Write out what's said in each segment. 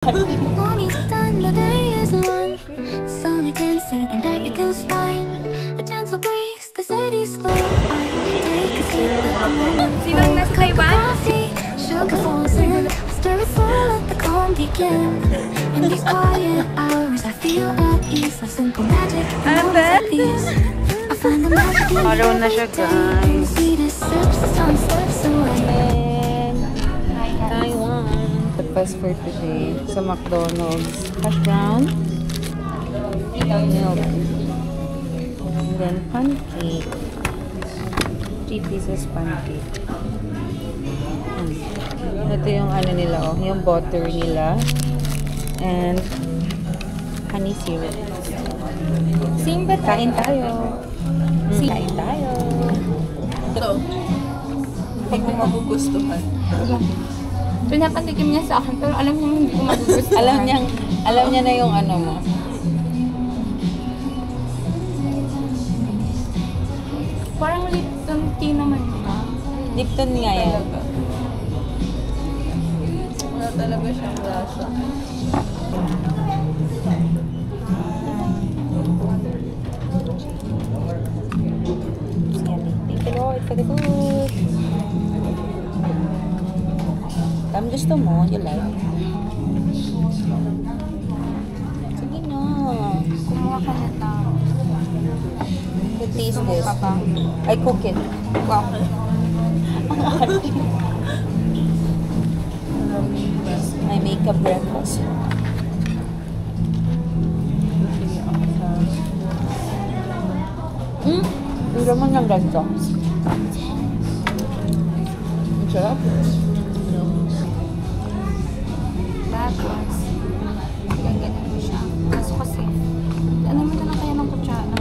Sinong nasa Taiwan? Araw na siya, guys. Taiwan. Breakfast for today sa McDonald's. Hash brown, milk, and then pancake. 3 pieces pancake. Ito yung ano nila, oh, yung butter nila and honey syrup. Same ba tayo? Kain tayo. Kain tayo. Ito. Hindi ko magugustuhan. Pinapatikim niya sa akin, pero alam niya hindi ko magugustuhan. alam niya na yung ano mo. Parang Lipton tea naman ba? Lipton nga yan. Wala talaga siyang lasa. Thank you Lord for the food. Tam gusto mo, you like? Sige na. Kumuha ka na tao. You taste this. I cook it. Wow. I make a breakfast. Ang laman ng ganito. Ang sarap. Tapos, ganyan mo siya. Kaso kasi, ano mo na lang kaya ng kutsara?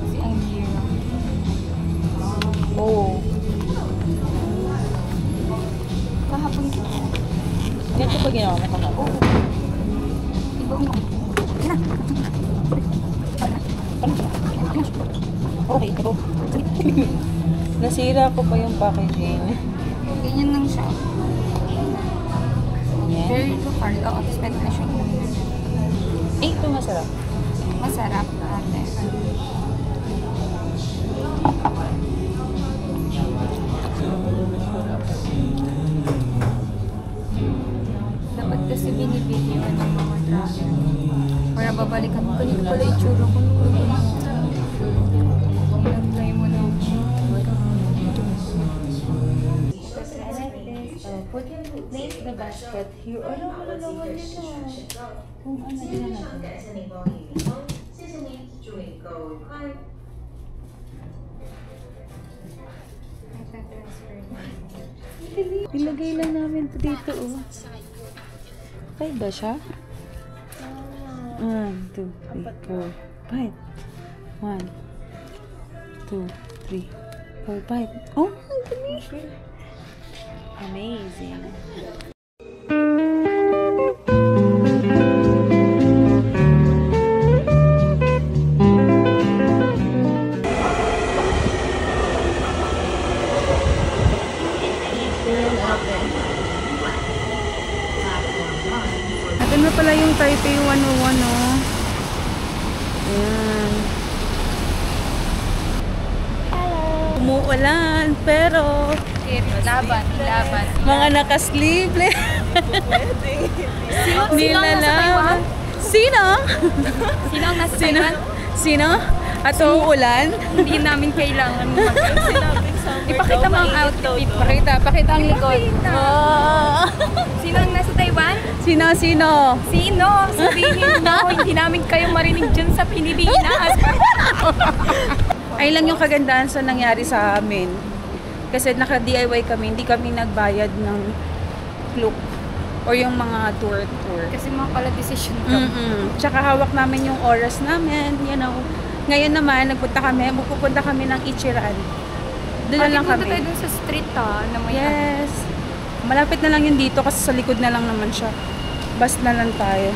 Kasi ang hirap. Oo. Kahapon ko. Ganito pa ginawa mo kahapon. Ibang mo. Okay, ito. Nasira ko pa yung packaging. Ganyan lang siya. Yan. Very good hard. Oo, tapos pwede na siyang Ito masarap. masarap ate. Dapat kasi binibideo ng mga travel. Para babalikan ko. Ganito pala yung tsura ko. Nag-try mo na. Put in place the basket here. Ano mo na naman nito? Kung ano yun natin. Ilagay lang namin ito dito, oh. Okay ba siya? 1, 2, 3, 4, 5. 1, 2, 3, 4, 5. Oh, ang dali. Amazing. Ito na pala yung Taipei 101, no? Ayan. Umuulan, pero Laban. mga naka-sleeveless. Sino ang nasa Taiwan? Sino? Sino ang nasa Taiwan? Sino? At umuulan? Hindi namin kailangan ipakita mo ang outfit. Pakita ang likod. Sino ang nasa Taiwan? Sino? Sino? Sabihin mo, hindi namin kayo marinig dyan sa Pilipinas. Ay lang yung kagandahan sa nangyari sa amin. Kasi naka-DIY kami, hindi kami nagbayad ng Klook or yung mga tour. Kasi mga pala decision ka. Tsaka hawak namin yung oras namin, you know. Ngayon naman, magpupunta kami ng Ichiran. Doon na lang kami. Punta tayo dun sa street na may Yes. Malapit na lang yun dito kasi sa likod na lang naman siya. Bus na lang tayo.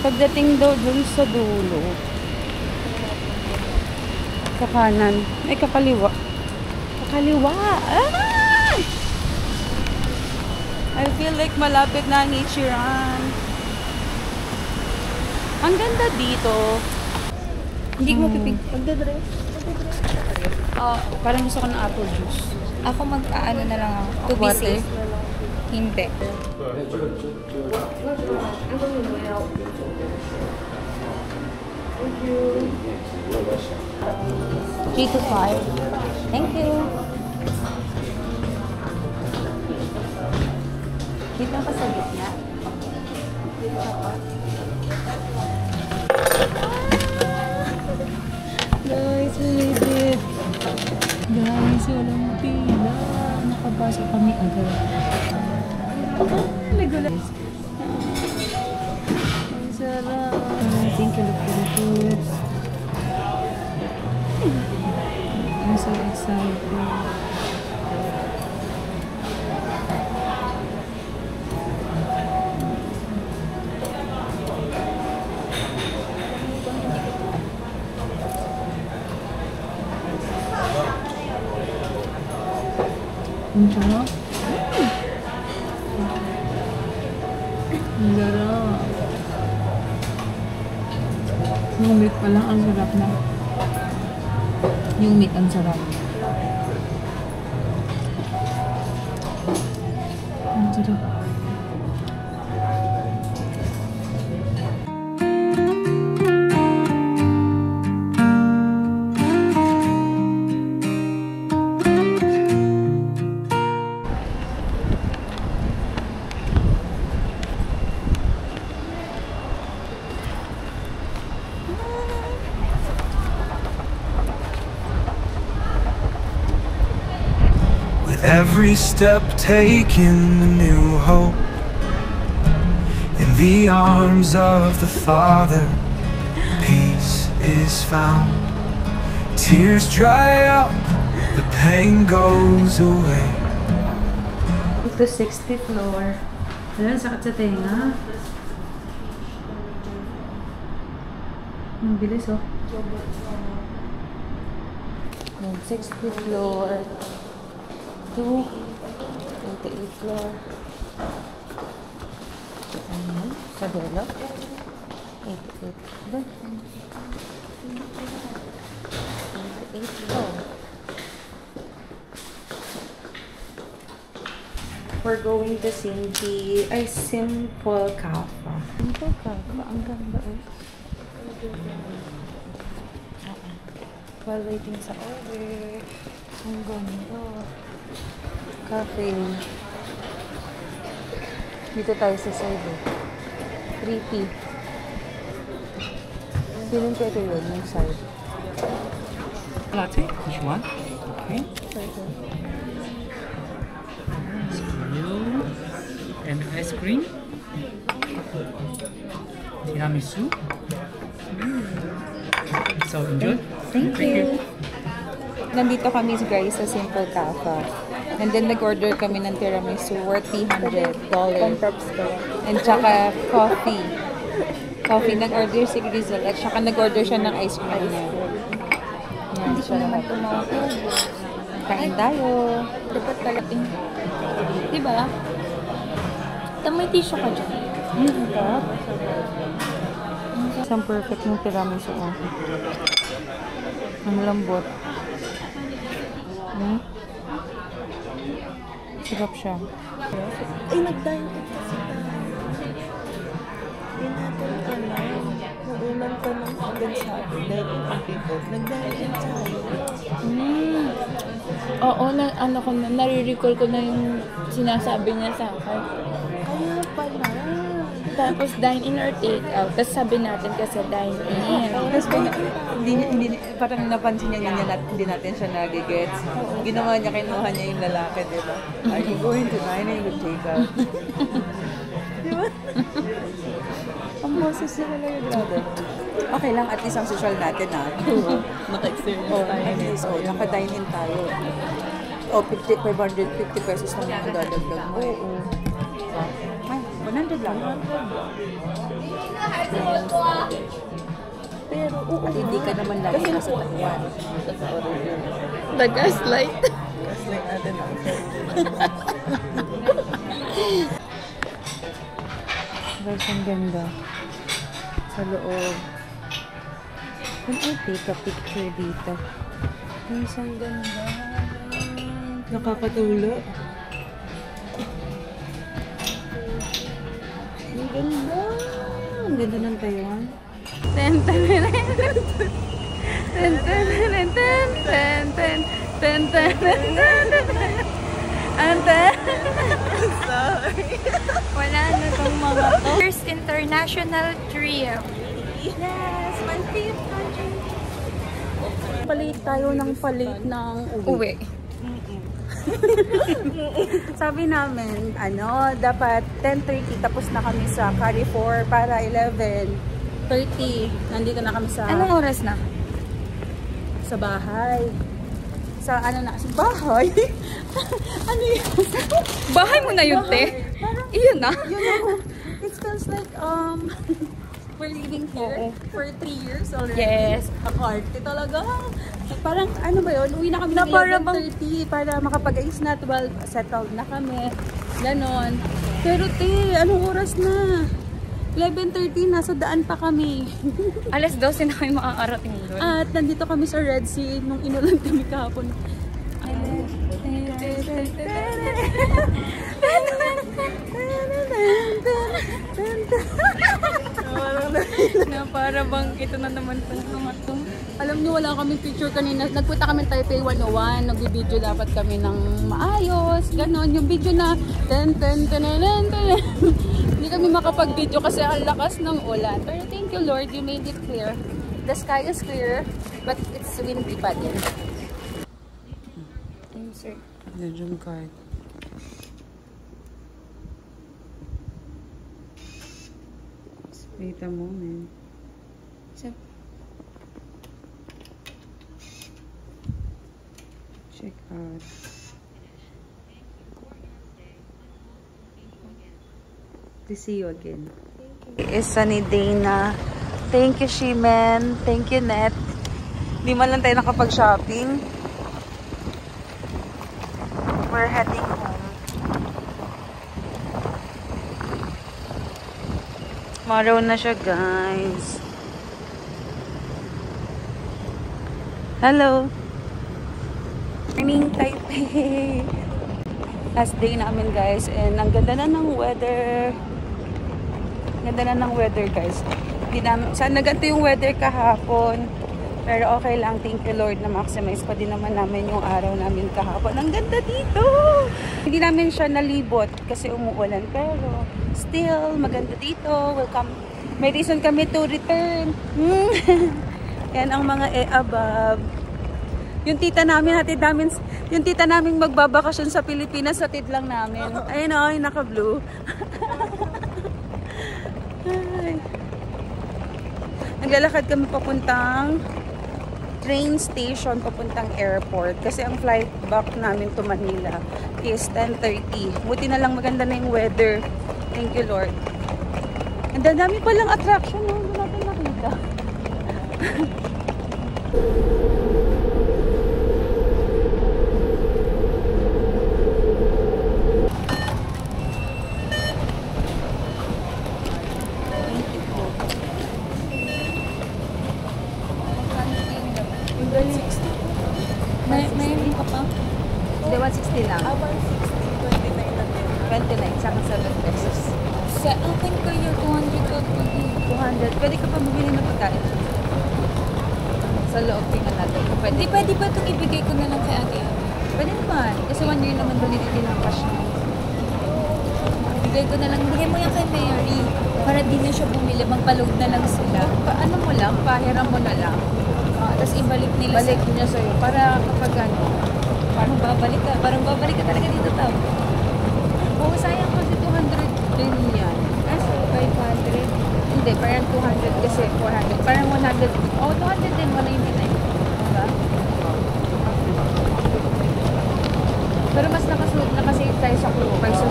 Pagdating daw dun sa dulo, kakanan. Ay, kakaliwa. Kakaliwa! Ah! like malapit na ang Ichiran. Ang ganda dito. Hindi ko mapipig. Parang gusto ko ng apple juice. Ako mag-ano na lang ako. To be Water? safe. Hindi. Three to five. Thank you. Dito ka sa gitna. Guys, we made it. Guys, walang pila. Nakapasok kami agad. Nagulat. Ang sarap. I think you look really good. I'm so excited. Ang sarap. Ang sarap. Yung meat pa lang, ang sarap na. Yung meat ang sarap. Ang sarap. Every step taken, a new hope in the arms of the Father. Peace is found. Tears dry up, the pain goes away. Ito 60th floor. Ayan, sakit sa tenga. Ang bilis oh. 60th floor. 28th floor. Ayan, sa dulo. 88th. Doon. 28th floor. We're going to Simple Cafe. Simple Cafe. Ang ganda eh. While waiting sa order. Ang ganda. Cafe. Dito tayo sa side eh. 3P. Feeling ko ito yun, yung side. Latte, which one? Okay. And ice cream. Tiramisu. So enjoy. Thank you. Nandito kami guys sa Simple Cafe. And then nag-order kami ng tiramisu worth $300. And tsaka coffee. Nag-order si Grizel at tsaka nag-order siya ng ice cream niya. Hindi ko naman tumawag. Kain tayo. Dapat talating. Diba? May tissue ka dyan. Isang perfect ng tiramisu. Oh. Ang lambot. Sarap siya. Ay, nag-diet kasi tayo. Pinatol ka lang. Naulan ka ng hanggang Saturday. Ang people, nag-diet tayo. Oo, nare-recall ko na yung sinasabi niya sa akin. Kaya pala. Tapos dine in or take out. Tapos sabi natin kasi dine in. Tapos hindi, parang napansin niya hindi natin siya nagigets. Ginawa niya, kinuha niya yung lalaki, di ba? Are you going to dine in or take out? Di ba? Ang boses niya pala yung grabe. Okay lang, at least ang social natin na. Naka-experience Oh, tayo. at least, naka-dine in tayo. Oh, 550 pesos lang yung dadagdag mo. Oo. Ay, 100 lang. Pero, oo. At hindi ka naman lagi nasa Taiwan. Sa order. The gaslight. Kasi natin ang Guys, ang ganda. Sa loob. Can I take a picture dito? Guys, ang ganda. Nakakatulo. Ang ganda. Ang ganda ng Taiwan. Wala na tong mga to. First international trip. Yes, my favorite country. Palit tayo ng palit ng Uwi. Sabi namin, dapat 10:30 tapos na kami sa Carrefour para 11:30. Nandito na kami sa Anong oras na? sa bahay. Sa bahay? Ano yun? Bahay mo na yun, te. Iyon na. You know, it feels like, we're living here for 3 years already. Yes. Arte talaga. Parang, ba yun? Uwi na kami Na ng para 11:30 para makapag-ayos na. 12, settled na kami. Ganon. Pero, te, anong oras na? 11:30, nasa daan pa kami. Alas 12 na kami makakarating doon. At nandito kami sa Red Sea nung inulan kami kahapon. Na para bang ito na naman itong mga to. Alam niyo, wala kami picture kanina. Nagpunta kami Taipei 101. Nag-video dapat kami ng maayos. Ganon. Yung video na hindi kami makapag-video kasi ang lakas ng ulan. Pero thank you, Lord. You made it clear. The sky is clear, but it's windy pa din. Sir. The drum card. Wait a moment. Sir. Check out. To see you again. It's sunny day na. Thank you, Shimen. Thank you, Net. Di man lang tayo nakapag-shopping. We're heading home. Tomorrow na siya, guys. Hello. Morning, Taipei. Last day namin, guys. And ang ganda na ng weather. Ganda na ng weather, guys. Sana ganito yung weather kahapon. Pero okay lang. Thank you, Lord, na maximize pa din naman namin yung araw namin kahapon. Ang ganda dito! Hindi namin siya nalibot kasi umuulan. Pero still, maganda dito. Welcome. May reason kami to return. Yan ang mga above. Yung tita namin, yung tita namin magbabakasyon sa Pilipinas, hatid lang namin. Ayun o, yung naka-blue. Naglalakad kami papuntang train station, papuntang airport. Kasi ang flight back namin to Manila is 10:30. Buti na lang maganda na yung weather. Thank you, Lord. Ang dami palang attraction, no? Hindi natin nakita. May ka pa? Hindi, 160 lang. 160, 29 29, saka 7 pesos. Sa akin kayo, 200 ka pa. 200. Pwede ka pa bumili ng pagkain. Sa loob, tingnan natin. Pwede ba itong ibigay ko na lang kay ate? Pwede naman. Kasi 1 year naman doon din ang cash niya. Ibigay ko na lang. Bigay mo yan kay Mary. Para di na siya bumili. Magpa-load na lang sila. Paano mo lang? Pahiram mo na lang. Tapos ibalik nila Balik niya sa'yo. Para kapag ano. Parang babalik ka talaga dito tao. Oo, sayang kasi 200 din yan. Kasi 500. Hindi, parang 200 kasi 400. Parang 100. Oh, 200 din. 199. Diba? Pero mas nakasave tayo sa crew. Versus